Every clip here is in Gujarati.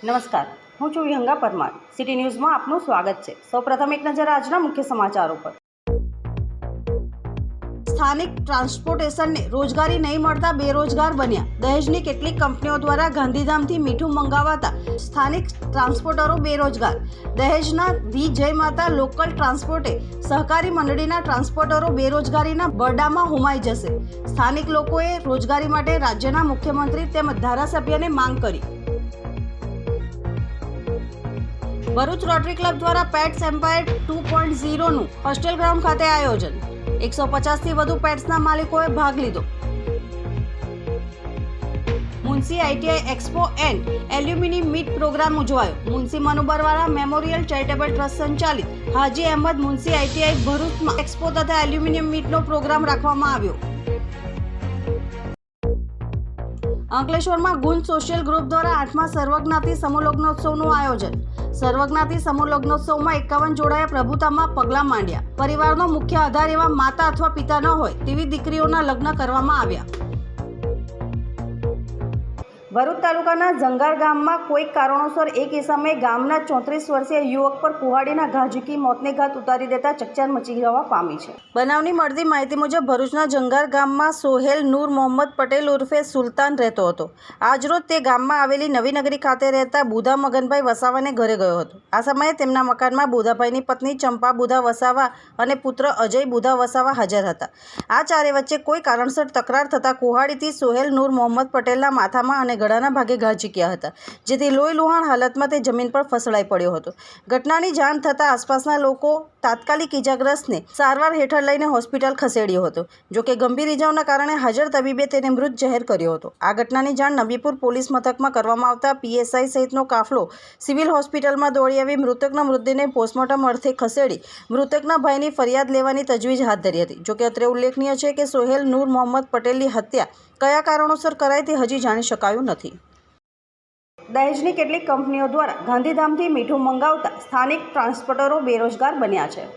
નમસ્કાર, હું છું વિહંગા પરમાર. સિટી ન્યૂઝમાં આપનું સ્વાગત છે. સૌપ્રથમ એક નજર આજના મુખ્ય સમાચારો પર. સ્થાનિક ટ્રાન્સપોર્ટેશનને રોજગારી નહીં મળતા બેરોજગાર બન્યા. દહેજની કેટલીક કંપનીઓ દ્વારા ગાંધીધામથી મીઠું મંગાવાતા સ્થાનિક ટ્રાન્સપોર્ટરો બેરોજગાર. દહેજના ધી જય માતા લોકલ ટ્રાન્સપોર્ટે સહકારી મંડળીના ટ્રાન્સપોર્ટરો બેરોજગારીના બરડામાં હોમાઈ જશે. સ્થાનિક લોકોએ રોજગારી માટે રાજ્યના મુખ્યમંત્રી તેમજ ધારાસભ્યને માંગ કરી. ભરૂચ રોટરી ક્લબ દ્વારા પેટ્સ એમ્પાયર 2.0નું હોસ્ટેલ ગ્રાઉન્ડ ખાતે આયોજન. 150થી વધુ પેટ્સના માલિકોએ ભાગ લીધો. Munshi ITI expo and aluminium meet programme ઉજવાયો. Munshi Manubarwala memorial charitable trust સંચાલિત હાજી અહેમદ મુનસી આઈટીઆઈ ભરૂચમાં એક્સપો તથા એલ્યુમિનિયમ મીટનો પ્રોગ્રામ રાખવામાં આવ્યો. અંકલેશ્વરમાં ગુંજ સોશિયલ ગ્રુપ દ્વારા 8મા સર્વજ્ઞાતિ સમૂહ લગ્નોત્સવનું આયોજન. સર્વજ્ઞાતિ સમૂહ લગ્નોત્સવમાં 51 જોડાએ પ્રભુતામાં પગલાં માંડ્યા. પરિવારનો મુખ્ય આધાર એવા માતા અથવા પિતા ન હોય તેવી દીકરીઓના લગ્ન કરવામાં આવ્યા. ભરૂચ તાલુકાના જંગાર ગામમાં કોઈક કારણોસર એક ઇસમે ગામના 34 વર્ષીય યુવક પર કુહાડીના ઘા ઝીકી મોતને ઘાટ ઉતારી દેતા ચકચાર મચી જવા પામી છે. બનાવની મળતી માહિતી મુજબ ભરૂચના જંગાર ગામમાં સોહેલ નૂર મોહમ્મદ પટેલ ઉર્ફે સુલતાન રહેતો હતો. આજરોજ તે ગામમાં આવેલી નવીનગરી ખાતે રહેતા બુધા મગનભાઈ વસાવાને ઘરે ગયો હતો. આ સમયે તેમના મકાનમાં બુધાભાઈની પત્ની ચંપા બુધા વસાવા અને પુત્ર અજય બુધા વસાવા હાજર હતા. આ ચારે વચ્ચે કોઈ કારણસર તકરાર થતાં કુહાડીથી સોહેલ નૂર મોહમ્મદ પટેલના માથામાં અને ગળાના ભાગે ઘા ઝીક્યા હતા, જેથી લોહી લુહાણ હાલતમાં તે જમીન પર ફસડાઈ પડ્યો હતો. ઘટનાની જાણ થતાં આસપાસના લોકો તાત્કાલિક ઇજાગ્રસ્તને સારવાર હેઠળ લઈને હોસ્પિટલ ખસેડ્યો હતો. જોકે ગંભીર ઇજાઓના કારણે હાજર તબીબે તેને મૃત જાહેર કર્યો હતો. આ ઘટનાની જાણ નબીપુર પોલીસ મથકમાં કરવામાં આવતા પીએસઆઈ સહિતનો કાફલો સિવિલ હોસ્પિટલમાં દોડી આવી મૃતકના મૃતદેહને પોસ્ટમોર્ટમ અર્થે ખસેડી મૃતકના ભાઈની ફરિયાદ લેવાની તજવીજ હાથ ધરી હતી. જોકે અત્રે ઉલ્લેખનીય છે કે સોહેલ નૂર મોહમ્મદ પટેલની હત્યા કયા કારણોસર કરાઈ તે હજી જાણી શકાયું નથી. દહેજની કેટલીક કંપનીઓ દ્વારા ગાંધીધામથી મીઠું મંગાવતા સ્થાનિક ટ્રાન્સપોર્ટરો બેરોજગાર બન્યા છે.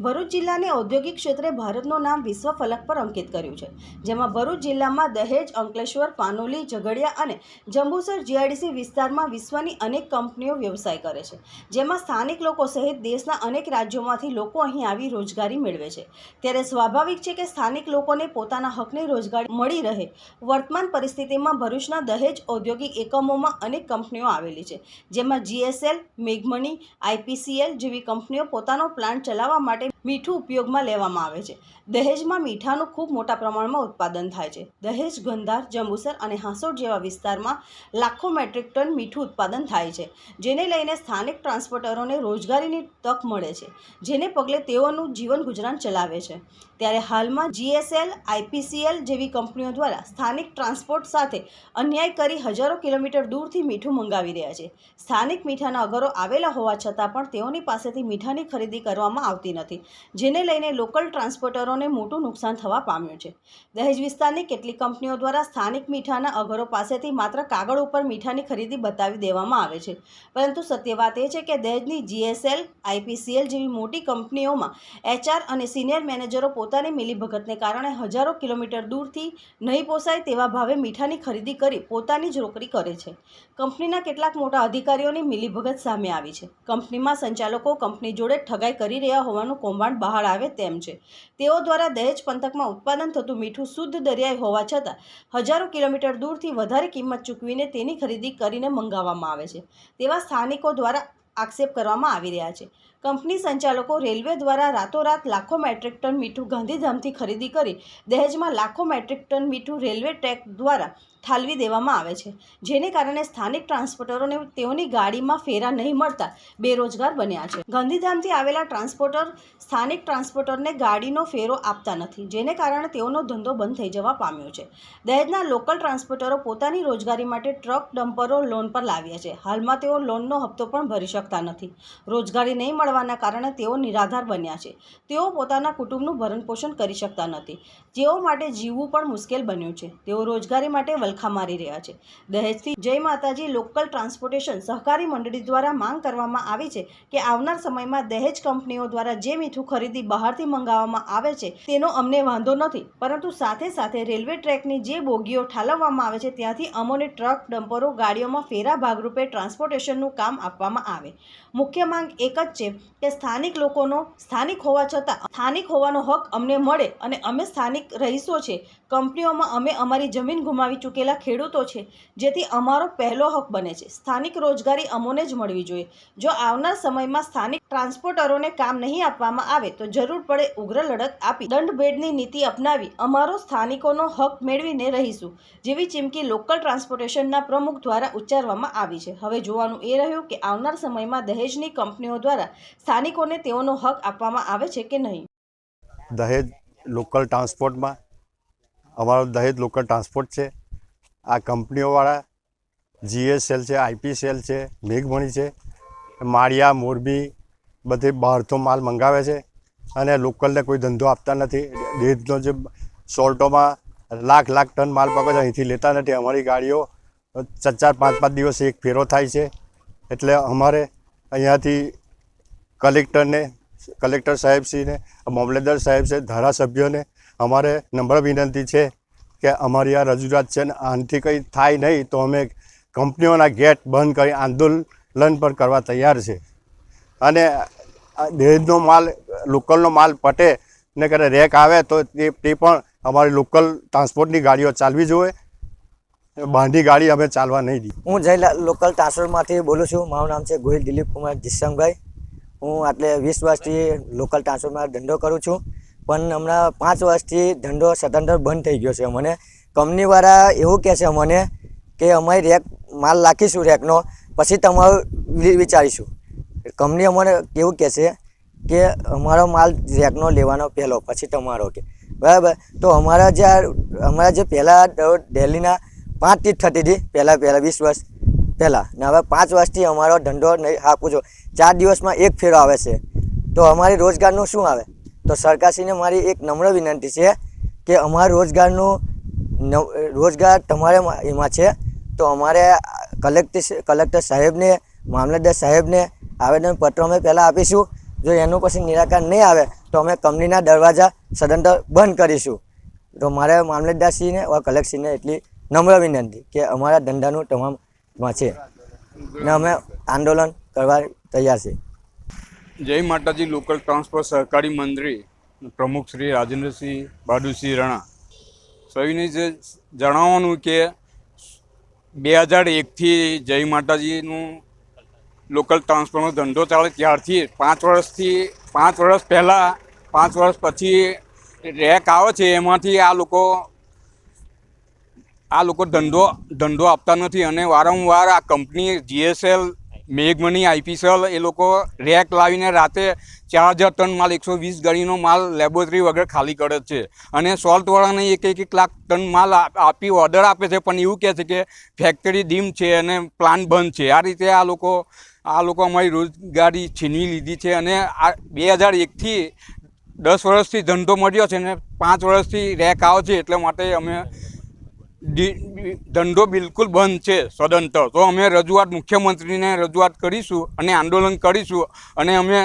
ભરૂચ જિલ્લાને ઔદ્યોગિક ક્ષેત્રે ભારતનું નામ વિશ્વ ફલક પર અંકિત કર્યું છે, જેમાં ભરૂચ જિલ્લામાં દહેજ, અંકલેશ્વર, પાનોલી, ઝઘડિયા અને જંબુસર જીઆઈડીસી વિસ્તારમાં વિશ્વની અનેક કંપનીઓ વ્યવસાય કરે છે, જેમાં સ્થાનિક લોકો સહિત દેશના અનેક રાજ્યોમાંથી લોકો અહીં આવી રોજગારી મેળવે છે. ત્યારે સ્વાભાવિક છે કે સ્થાનિક લોકોને પોતાના હકની રોજગારી મળી રહે. વર્તમાન પરિસ્થિતિમાં ભરૂચના દહેજ ઔદ્યોગિક એકમોમાં અનેક કંપનીઓ આવેલી છે, જેમાં જીએસએલ, મેઘમણી, આઈપીસીએલ જેવી કંપનીઓ પોતાનો પ્લાન્ટ ચલાવવા માટે મીઠું ઉપયોગમાં લેવામાં આવે છે. દહેજમાં મીઠાનું ખૂબ મોટા પ્રમાણમાં ઉત્પાદન થાય છે. દહેજ, ગંધાર, જંબુસર અને હાંસોટ જેવા વિસ્તારમાં લાખો મેટ્રિક ટન મીઠું ઉત્પાદન થાય છે, જેને લઈને સ્થાનિક ટ્રાન્સપોર્ટરોને રોજગારીની તક મળે છે, જેને પગલે તેઓનું જીવન ગુજરાન ચલાવે છે. ત્યારે હાલમાં જીએસએલ, આઈપીસીએલ જેવી કંપનીઓ દ્વારા સ્થાનિક ટ્રાન્સપોર્ટ સાથે અન્યાય કરી હજારો કિલોમીટર દૂરથી મીઠું મંગાવી રહ્યા છે. સ્થાનિક મીઠાના અગરો આવેલા હોવા છતાં પણ તેઓની પાસેથી મીઠાની ખરીદી કરવામાં આવતી નથી, જેને લઈને લોકલ ટ્રાન્સપોર્ટરોને મોટું નુકસાન થવા પામ્યું છે. દહેજ વિસ્તારની કેટલીક કંપનીઓ દ્વારા સ્થાનિક મીઠાના અગરો પાસેથી માત્ર કાગળ ઉપર મીઠાની ખરીદી બતાવી દેવામાં આવે છે, પરંતુ સત્ય વાત એ છે કે દહેજની જીએસએલ, આઈપીસીએલ જેવી મોટી કંપનીઓમાં એચઆર અને સિનિયર મેનેજરો પોતાની મિલીભગતને કારણે હજારો કિલોમીટર દૂરથી નહીં પોસાય તેવા ભાવે મીઠાની ખરીદી કરી પોતાની જ રોકડી કરે છે. કંપનીના કેટલાક મોટા અધિકારીઓની મિલીભગત સામે આવી છે. કંપનીમાં સંચાલકો કંપની જોડે ઠગાઈ કરી રહ્યા હોવાનું કૌભાંડ બહાર આવે તેમ છે. તેઓ દ્વારા દહેજ પંથકમાં ઉત્પાદન થતું મીઠું શુદ્ધ દરિયાઈ હોવા છતાં હજારો કિલોમીટર દૂરથી વધારે કિંમત ચૂકવીને તેની ખરીદી કરીને મંગાવવામાં આવે છે, તેવા સ્થાનિકો દ્વારા આક્ષેપ કરવામાં આવી રહ્યા છે. કંપની સંચાલકો રેલવે દ્વારા રાતોરાત લાખો મેટ્રિક ટન મીઠું ગાંધીધામથી ખરીદી કરી દહેજમાં લાખો મેટ્રિક ટન મીઠું રેલવે ટ્રેક દ્વારા ઠાલવી દેવામાં આવે છે, જેને કારણે સ્થાનિક ટ્રાન્સપોર્ટરોને તેઓની ગાડીમાં ફેરા નહીં મળતા બેરોજગાર બન્યા છે. ગાંધીધામથી આવેલા ટ્રાન્સપોર્ટર સ્થાનિક ટ્રાન્સપોર્ટરને ગાડીનો ફેરો આપતા નથી, જેને કારણે તેઓનો ધંધો બંધ થઈ જવા પામ્યો છે. દહેજના લોકલ ટ્રાન્સપોર્ટરો પોતાની રોજગારી માટે ટ્રક, ડમ્પરો લોન પર લાવ્યા છે. હાલમાં તેઓ લોનનો હપ્તો પણ ભરી શકતા શકતા નથી। રોજગારી નહીં મળવાના કારણે તેઓ નિરાધાર બન્યા છે। તેઓ પોતાના કુટુંબનું ભરણપોષણ કરી શકતા નથી, જેઓ માટે જીવવું પણ મુશ્કેલ બન્યું છે। તેઓ રોજગારી માટે વલખા મારી રહ્યા છે। દહેજથી જય માતાજી લોકલ ટ્રાન્સપોર્ટેશન સહકારી મંડળી દ્વારા માંગ કરવામાં આવી છે કે આવનાર સમયમાં દહેજ કંપનીઓ દ્વારા જે મીઠું ખરીદી બહારથી મંગાવવામાં આવે છે તેનો અમને વાંધો નથી, પરંતુ સાથે સાથે રેલવે ટ્રેકની જે બોગીઓ ઠાલવવામાં આવે છે ત્યાંથી અમોને ટ્રક, ડમ્પરો, ગાડીઓમાં ફેરા ભાગરૂપે ટ્રાન્સપોર્ટેશનનું કામ આપવામાં આવે। મુખ્ય માંગ એક જ છે કે સ્થાનિક લોકોનો સ્થાનિક હોવા છતાં સ્થાનિક હોવાનો હક અમને મળે અને અમે સ્થાનિક રહીશો છે। કંપનીઓમાં અમે અમારી જમીન ગુમાવી ચૂકેલા ખેડૂતો છે, જેથી અમારો પહેલો હક બને છે। સ્થાનિક રોજગારી અમોને જ મળવી જોઈએ। જો આવનાર સમયમાં સ્થાનિક ટ્રાન્સપોર્ટરોને કામ નહીં આપવામાં આવે તો જરૂર પડે ઉગ્ર લડત આપી દંડભેદની નીતિ અપનાવી અમારો સ્થાનિકોનો હક મેળવીને રહીશું, જેવી ચીમકી લોકલ ટ્રાન્સપોર્ટેશનના પ્રમુખ દ્વારા ઉચ્ચારવામાં આવી છે। હવે જોવાનું એ રહ્યું કે આવનાર સમયમાં દહેજની કંપનીઓ દ્વારા સ્થાનિકોને તેઓનો હક આપવામાં આવે છે કે નહીં। દહેજ લોકલ ટ્રાન્સપોર્ટમાં અમારો દહેજ લોકલ ટ્રાન્સપોર્ટ છે। આ કંપનીઓવાળા જીએસએલ છે, આઈપીસીએલ છે, મેઘમણી છે, માળિયા, મોરબી બધે બહારથી માલ મંગાવે છે અને લોકલને કોઈ ધંધો આપતા નથી। દહેજનો જે સોલ્ટોમાં લાખ ટન માલ પકડે છે, અહીંથી લેતા નથી। અમારી ગાડીઓ 4-5 દિવસે એક ફેરો થાય છે। એટલે અમારે અહીંયાથી કલેક્ટર સાહેબશ્રીને, મામલતદાર સાહેબ છે, ધારાસભ્યોને અમારે નમ્ર વિનંતી છે કે અમારી આ રજૂઆત છે ને આનાથી કંઈ થાય નહીં તો અમે કંપનીઓના ગેટ બંધ કરી આંદોલન પણ કરવા તૈયાર છે। અને દહેજનો માલ, લોકલનો માલ પટે ને કરે રેક આવે તો તે પણ અમારી લોકલ ટ્રાન્સપોર્ટની ગાડીઓ ચાલવી જોઈએ। બહારની ગાડી અમે ચાલવા નહીં દઈએ। હું જય લોકલ ટ્રાન્સપોર્ટમાંથી બોલું છું। મારું નામ છે ગોહિલ દિલીપ કુમાર જીસંગભાઈ। હું આટલે 20 વર્ષથી લોકલ ટ્રાન્સપોર્ટમાં ધંધો કરું છું, પણ હમણાં 5 વર્ષથી ધંધો સદંતર બંધ થઈ ગયો છે। મને કંપનીવાળા એવું કહે છે મને કે અમારી રેક માલ રાખીશું રેકનો, પછી તમારું વિચારીશું। કંપની અમને એવું કહે છે કે અમારો માલ રેકનો લેવાનો પહેલો, પછી તમારો કે બરાબર। તો અમારા જે પહેલાં દિલ્હીના 5 ટીટ થતી હતી પહેલાં 20 વર્ષ પહેલાં, ને હવે 5 વર્ષથી અમારો ધંધો નહીં આપું છું। 4 દિવસમાં એક ફેરો આવે છે, તો અમારી રોજગારનું શું આવે? તો સરકારશ્રીને મારી એક નમ્ર વિનંતી છે કે અમારા રોજગાર તમારે એમાં છે, તો અમારે કલેક્ટર સાહેબને, મામલતદાર સાહેબને આવેદનપત્ર અમે પહેલાં આપીશું। જો એનું પછી નિરાકરણ નહીં આવે તો અમે કંપનીના દરવાજા સદંતર બંધ કરીશું। તો મારે મામલતદારશ્રીને કલેક્ટરશ્રીને એટલી નમ્ર વિનંતી કે અમારા ધંધાનું તમામમાં છે ને અમે આંદોલન કરવા તૈયાર છે। જય માતાજી લોકલ ટ્રાન્સપોર્ટ સહકારી મંડળી પ્રમુખ શ્રી રાજેન્દ્રસિંહ બહાદુરસિંહ રાણા સૌને જે જણાવવાનું કે 2001થી જય માતાજીનું લોકલ ટ્રાન્સપોર્ટનો ધંધો ચાલે ત્યારથી 5 વર્ષ પહેલાં 5 વર્ષ પછી રેક આવે છે, એમાંથી આ લોકો ધંધો આપતા નથી અને વારંવાર આ કંપની જીએસએલ, મેઘમણી, આઈપીસીએલ એ લોકો રેક લાવીને રાતે 4000 ટન માલ, 120 ગાડીનો માલ લેબોરેટરી વગર ખાલી કરે છે અને સોલ્ટવાળાને 1 લાખ ટન માલ આપી ઓર્ડર આપે છે, પણ એવું કહે છે કે ફેક્ટરી ડીમ છે અને પ્લાન્ટ બંધ છે। આ રીતે આ લોકો અમારી રોજગારી છીનવી લીધી છે અને આ 2001થી 10 વર્ષથી ધંધો મળ્યો છે ને 5 વર્ષથી રેક આવે છે, એટલે માટે અમે ધંધો બિલકુલ બંધ છે સદંતર। તો અમે મુખ્યમંત્રીને રજૂઆત કરીશું અને આંદોલન કરીશું અને અમે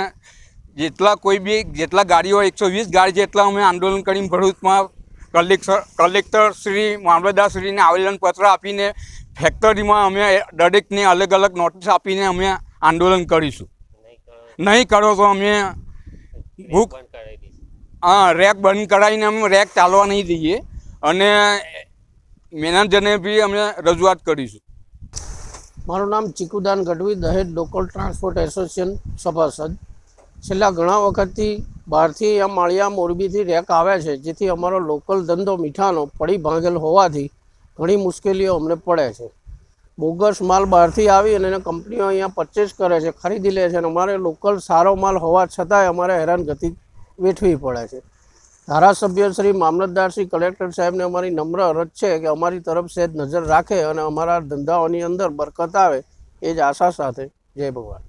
જેટલા ગાડીઓ 120 ગાડી છે એટલા અમે આંદોલન કરીને ભરૂચમાં કલેક્ટર શ્રી, મામલતદારશ્રીને આવેદનપત્ર આપીને ફેક્ટરીમાં અમે દરેકને અલગ અલગ નોટિસ આપીને અમે આંદોલન કરીશું। નહીં કરો તો અમે રેક બંધ કરાવીને અમે રેક ચાલવા નહીં દઈએ અને મેનેજરને બી અમે રજૂઆત કરીશું। મારું નામ ચીકુદાન ગઢવી, દહેજ લોકલ ટ્રાન્સપોર્ટ એસોસિએશન સભાસદ। છેલ્લા ઘણા વખતથી બહારથી માળિયા, મોરબીથી રેક આવે છે, જેથી અમારો લોકલ ધંધો મીઠાનો પડી ભાંગેલ હોવાથી ઘણી મુશ્કેલીઓ અમને પડે છે। બોગસ માલ બહારથી આવી અને કંપનીઓ અહીંયા પરચેસ કરે છે, ખરીદી લે છે અને અમારે લોકલ સારો માલ હોવા છતાંય અમારે હેરાનગતિ વેઠવી પડે છે। ધારાસભ્ય શ્રી, મામલતદાર શ્રી, કલેક્ટર સાહેબને અમારી નમ્ર અરજ છે કે અમારી તરફ સહેજ નજર રાખે અને અમારા ધંધાઓની અંદર બરકત આવે, એ જ આશા સાથે જય ભગવાન।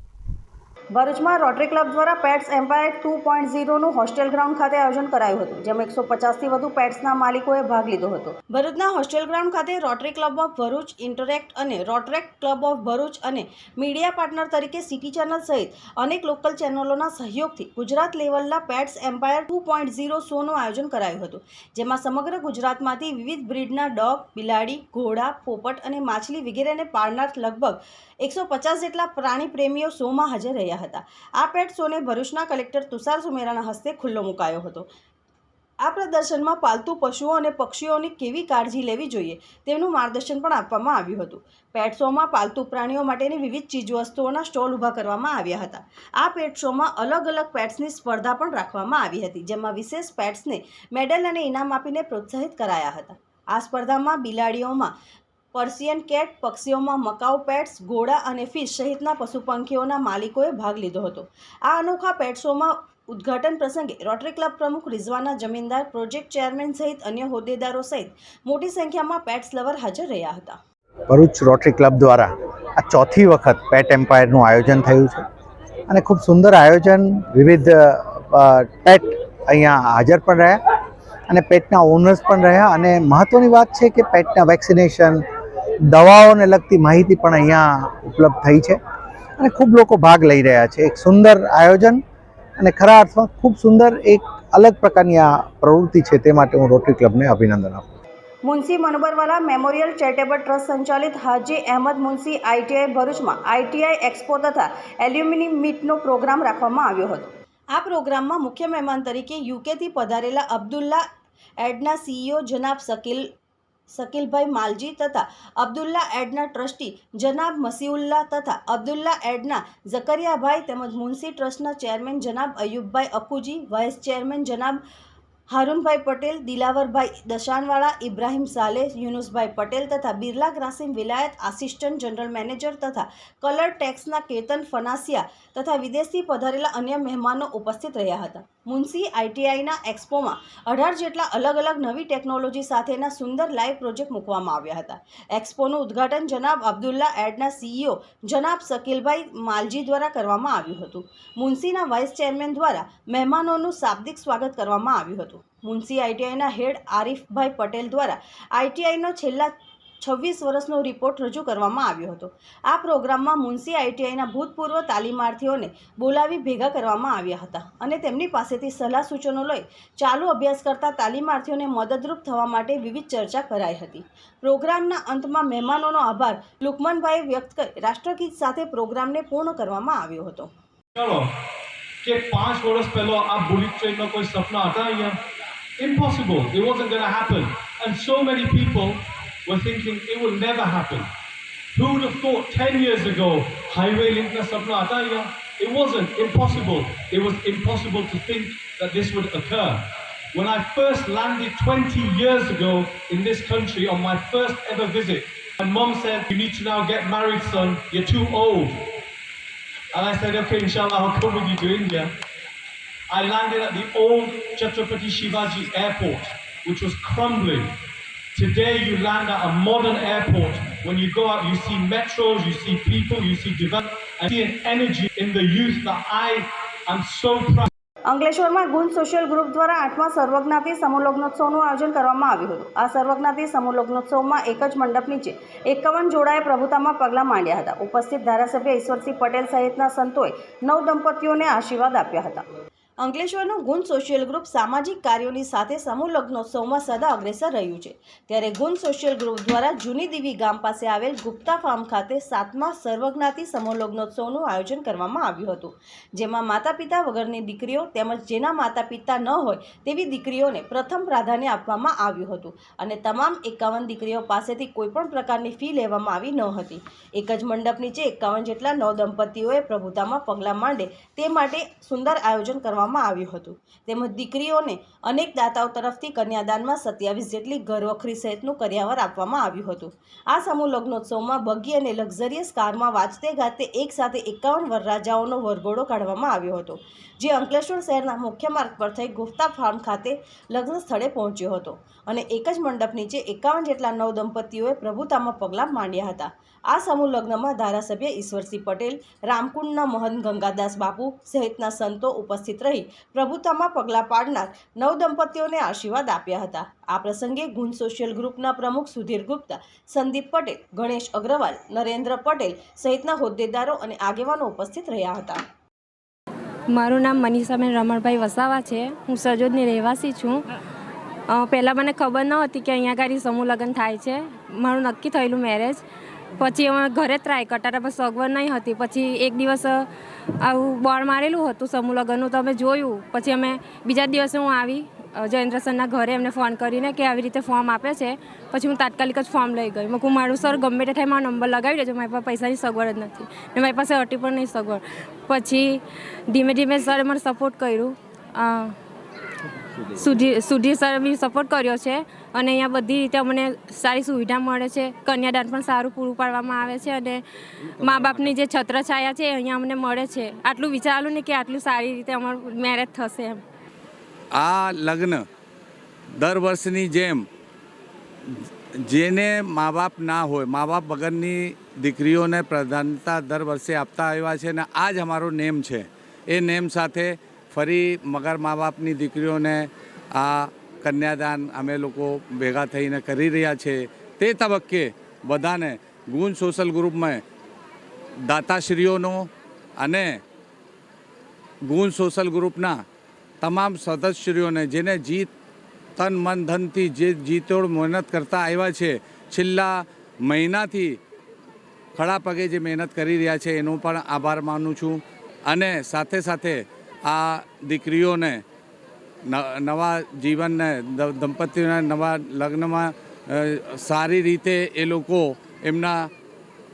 ભરૂચમાં રોટરી ક્લબ દ્વારા પેટ્સ એમ્પાયર 2.0નું હોસ્ટેલ ગ્રાઉન્ડ ખાતે આયોજન કરાયું હતું, જેમાં 150થી વધુ પેટ્સના માલિકોએ ભાગ લીધો હતો. ભરૂચના હોસ્ટેલ ગ્રાઉન્ડ ખાતે rotary club of Bharuch, interact અને રોટરેક્ટ ક્લબ ઓફ ભરૂચ અને મીડિયા પાર્ટનર તરીકે સિટી ચેનલ સહિત અનેક લોકલ ચેનલોના સહયોગથી ગુજરાત લેવલના પેટ્સ એમ્પાયર 2.0 શોનું આયોજન કરાયું હતું, જેમાં સમગ્ર ગુજરાતમાંથી વિવિધ બ્રીડના ડોગ, બિલાડી, ઘોડા, પોપટ અને માછલી વગેરેને પાળનાર લગભગ 150 જેટલા પ્રાણી પ્રેમીઓ શોમાં હાજર રહ્યા હતા. આ પેટ શોને ભરૂચના કલેક્ટર તુષાર સુમેરાના હસ્તે ખુલ્લો મુકાયો હતો. આ પ્રદર્શનમાં પાલતુ પશુઓ અને પક્ષીઓની કેવી કાળજી લેવી જોઈએ તેનું માર્ગદર્શન પણ આપવામાં આવ્યું હતું. પેટ શોમાં પાલતુ પ્રાણીઓ માટેની વિવિધ ચીજવસ્તુઓના સ્ટોલ ઊભા કરવામાં આવ્યા હતા. આ પેટ શોમાં અલગ અલગ પેટ્સની સ્પર્ધા પણ રાખવામાં આવી હતી, જેમાં વિશેષ પેટ્સને મેડલ અને ઇનામ આપીને પ્રોત્સાહિત કરાયા હતા. આ સ્પર્ધામાં બિલાડીઓમાં પર્શિયન કેટ, પક્ષીઓમાં મકાઉ પેટ્સ, ઘોડા અને ફિશ સહિતના પશુ પંખીઓના માલિકોએ ભાગ લીધો હતો. આ અનોખા પેટ શોમાં ઉદ્ઘાટન પ્રસંગે રોટરી ક્લબ પ્રમુખ રિઝવાના જમીનદાર, પ્રોજેક્ટ ચેરમેન સહિત અન્ય હોદ્દેદારો સહિત મોટી સંખ્યામાં પેટ્સ લવર હાજર રહ્યા હતા. ભરૂચ રોટરી ક્લબ દ્વારા આ ચોથી વખત પેટ એમ્પાયરનું આયોજન થયું છે અને ખૂબ સુંદર આયોજન. વિવિધ પેટ અહીંયા હાજર પણ રહ્યા અને પેટના ઓનર્સ પણ રહ્યા અને મહત્ત્વની વાત છે કે પેટના વેક્સિનેશન, દવાઓને લગતી માહિતી પણ અહીંયા ઉપલબ્ધ થઈ છે અને ખૂબ લોકો ભાગ લઈ રહ્યા છે. એક સુંદર આયોજન અને ખરા અર્થમાં ખૂબ સુંદર એક અલગ પ્રકારની આ પ્રવૃત્તિ છે, તે માટે હું રોટરી ક્લબને અભિનંદન આપું. મુનશી મનોબરવાલા મેમોરિયલ ચેરિટેબલ ટ્રસ્ટ સંચાલિત હાજી અહેમદ મુનશી આઈટીઆઈ ભરૂચમાં આઈટીઆઈ એક્સપો તથા એલ્યુમિની મીટનો પ્રોગ્રામ રાખવામાં આવ્યો હતો. આ પ્રોગ્રામમાં મુખ્ય મહેમાન તરીકે યુકેથી પધારેલા અબ્દુલ્લા એડના સીઈઓ જનાબ શકીલભાઈ માલજી તથા અબ્દુલ્લા એડના ટ્રસ્ટી જનાબ મસીઉલ્લા તથા અબ્દુલ્લા એડના ઝકરિયાભાઈ તેમજ મુનશી ટ્રસ્ટના chairman જનાબ Ayubbhai અકુજી, vice chairman જનાબ હારૂનભાઈ Patel, Dilavarbhai દશાનવાળા, Ibrahim Saleh, Yunusbhai Patel તથા બિરલા ગ્રાસિમ વિલાયત આસિસ્ટન્ટ જનરલ મેનેજર તથા કલર ટેક્સના કેતન ફનાસિયા તથા વિદેશથી પધારેલા અન્ય મહેમાનો ઉપસ્થિત રહ્યા હતા. મુનશી આઈટીઆઈના એક્સપોમાં 18 જેટલા અલગ અલગ નવી ટેકનોલોજી સાથેના સુંદર લાઈવ પ્રોજેક્ટ મૂકવામાં આવ્યા હતા. એક્સપોનું ઉદ્ઘાટન જનાબ અબ્દુલ્લા એડના સીઈઓ જનાબ શકીલભાઈ માલજી દ્વારા કરવામાં આવ્યું હતું. મુનશીના વાઇસ ચેરમેન દ્વારા મહેમાનોનું શાબ્દિક સ્વાગત કરવામાં આવ્યું હતું. મુનશી આઈટીઆઈના હેડ આરિફભાઈ પટેલ દ્વારા આઈટીઆઈનો છેલ્લા 26 વર્ષનો રિપોર્ટ રજૂ કરવામાં આવ્યો હતો. આ પ્રોગ્રામમાં મુનશી આઈટીઆઈના ભૂતપૂર્વ તાલીમાર્થીઓને બોલાવી ભેગા કરવામાં આવ્યા હતા અને તેમની પાસેથી સલાહ સૂચનો લઈ ચાલુ અભ્યાસ કરતા તાલીમાર્થીઓને મદદરૂપ થવા માટે વિવિધ ચર્ચા કરાઈ હતી. પ્રોગ્રામના અંતમાં મહેમાનોનો આભાર લુકમાનભાઈએ વ્યક્ત કરી રાષ્ટ્રગીત સાથે પ્રોગ્રામને પૂર્ણ કરવામાં આવ્યો હતો. કે 5 વર્ષ પહેલા આ બુલેટ ટ્રેનનો કોઈ સપના હતા અહીંયા? Impossible. It wasn't going to happen. And so many people were thinking it will never happen. Who would have thought 10 years ago highway link na sapna aata hai? It wasn't impossible. It was impossible to think that this would occur. When I first landed 20 years ago in this country on my first ever visit, my mum said, "You need to now get married, son. You're too old." And I said, "Okay, inshallah, I'll come with you to India." I landed at the old Chhatrapati Shivaji Airport, which was crumbling. Today you land at a modern airport. When you go out, you see metros, you see people, you see development. I see an energy in the youth that I am so proud. અંકલેશ્વરમાં ગુંજ સોશિયલ ગ્રુપ દ્વારા 8મા સર્વજ્ઞાતિ સમૂહ લગ્નોત્સવનું આયોજન કરવામાં આવ્યું હતું. આ સર્વજ્ઞાતિ સમૂહ લગ્નોત્સવમાં એક જ મંડપ નીચે 51 જોડાએ પ્રભુતામાં પગલાં માંડ્યા હતા. ઉપસ્થિત ધારાસભ્ય ઈશ્વરસિંહ પટેલ સહિતના સંતોએ નવ દંપતીઓને આશીર્વાદ આપ્યા હતા. અંકલેશ્વરનું ગુંજ સોશિયલ ગ્રુપ સામાજિક કાર્યોની સાથે સમૂહ લગ્નોત્સવમાં સદા અગ્રેસર રહ્યું છે. ત્યારે ગુંજ સોશિયલ ગ્રુપ દ્વારા જૂની દીવી ગામ પાસે આવેલ ગુપ્તા ફાર્મ ખાતે 7મા સર્વજ્ઞાતિ સમૂહ લગ્નોત્સવનું આયોજન કરવામાં આવ્યું હતું, જેમાં માતા પિતા વગરની દીકરીઓ તેમજ જેના માતા પિતા ન હોય તેવી દીકરીઓને પ્રથમ પ્રાધાન્ય આપવામાં આવ્યું હતું અને તમામ 51 દીકરીઓ પાસેથી કોઈપણ પ્રકારની ફી લેવામાં આવી ન હતી. એક જ મંડપ નીચે 51 જેટલા નવ દંપતીઓએ પ્રભુતામાં પગલાં માંડે તે માટે સુંદર આયોજન કરવામાં આવ્યું હતું. તેમજ દીકરીઓને અનેક દાતાઓ તરફથી કન્યાદાનમાં 27 જેટલી ઘરવખરી સહિતનું કરિયાવર આપવામાં આવ્યું હતું. આ સમૂહ લગ્નોત્સવમાં બગી અને લક્ઝરિયસ કારમાં વાજતે ગાજતે એક સાથે 51 વરરાજાઓનો વરઘોડો કાઢવામાં આવ્યો હતો, જે અંકલેશ્વર શહેરના મુખ્ય માર્ગ પર થઈ ગુપ્તા ફાર્મ ખાતે લગ્ન સ્થળે પહોંચ્યો હતો અને એક જ મંડપ નીચે 51 જેટલા નવ દંપતીઓએ પ્રભુતામાં પગલાં માંડ્યા હતા. આ સમૂહ લગ્નમાં ધારાસભ્ય ઈશ્વરસિંહ પટેલ, રામકુંડના મહંત ગંગાદાસ બાપુ સહિતના સંતો ઉપસ્થિત રહી પ્રભુતામાં પગલાં પાડનાર નવદંપતીઓને આશીર્વાદ આપ્યા હતા. આ પ્રસંગે ગુંજ સોશિયલ ગ્રુપના પ્રમુખ સુધીર ગુપ્તા, સંદીપ પટેલ, ગણેશ અગ્રવાલ, નરેન્દ્ર પટેલ સહિતના હોદ્દેદારો અને આગેવાનો ઉપસ્થિત રહ્યા હતા. મારું નામ મનીષાબેન રમણભાઈ વસાવા છે. હું સજોદની રહેવાસી છું. પહેલાં મને ખબર ન હતી કે અહીંયા આગળ સમૂહ લગ્ન થાય છે. મારું નક્કી થયેલું મેરેજ. પછી અમે ઘરે ટ્રાય કરતા હતા, પણ સગવડ નહીં હતી. પછી એક દિવસ આવું બોર્ડ મારેલું હતું સમૂહ લગ્નનું, તો અમે જોયું. પછી અમે બીજા દિવસે હું આવી જયેન્દ્ર સરના ઘરે એમને ફોન કરીને કે આવી રીતે ફોર્મ આપે છે. પછી હું તાત્કાલિક જ ફોર્મ લઈ ગઈ. મેં કહું મારું સર ગમે તે થાય મારો નંબર લગાવી દેજો, મારી પાસે પૈસાની સગવડ જ નથી ને મારી પાસે અટી પણ નહીં સગવડ. પછી ધીમે ધીમે સરે મને સપોર્ટ કર્યું. સુધીર સરે બી સપોર્ટ કર્યો છે અને અહીંયા બધી રીતે અમને સારી સુવિધા મળે છે. કન્યાદાન પણ સારું પૂરું પાડવામાં આવે છે અને મા બાપની જે છત્રછાયા છે અહીંયા અમને મળે છે. આટલું વિચારેલું નહીં કે આટલું સારી રીતે અમારું મેરેજ થશે એમ. આ લગ્ન દર વર્ષની જેમ જેને મા બાપ ના હોય, મા બાપ વગરની દીકરીઓને પ્રાધાન્યતા દર વર્ષે આપતા આવ્યા છે અને આ જ અમારો નેમ છે. એ નેમ સાથે ફરી મગર મા બાપની દીકરીઓને આ કન્યાદાન અમે લોકો ભેગા થઈને કરી રહ્યા છે. તે તબક્કે બધાને ગુંજ સોશિયલ ગ્રુપમાં દાતાશ્રીઓનો અને ગુંજ સોશિયલ ગ્રુપના તમામ સદસ્યશ્રીઓને જેને જીત તન મન ધનથી જે જીતોડ મહેનત કરતા આવ્યા છે, છેલ્લા મહિનાથી ખડા પગે જે મહેનત કરી રહ્યા છે એનો પણ આભાર માનું છું. અને સાથે સાથે આ દીકરીઓને નવા જીવનને દંપતીઓના નવા લગ્નમાં સારી રીતે એ લોકો એમના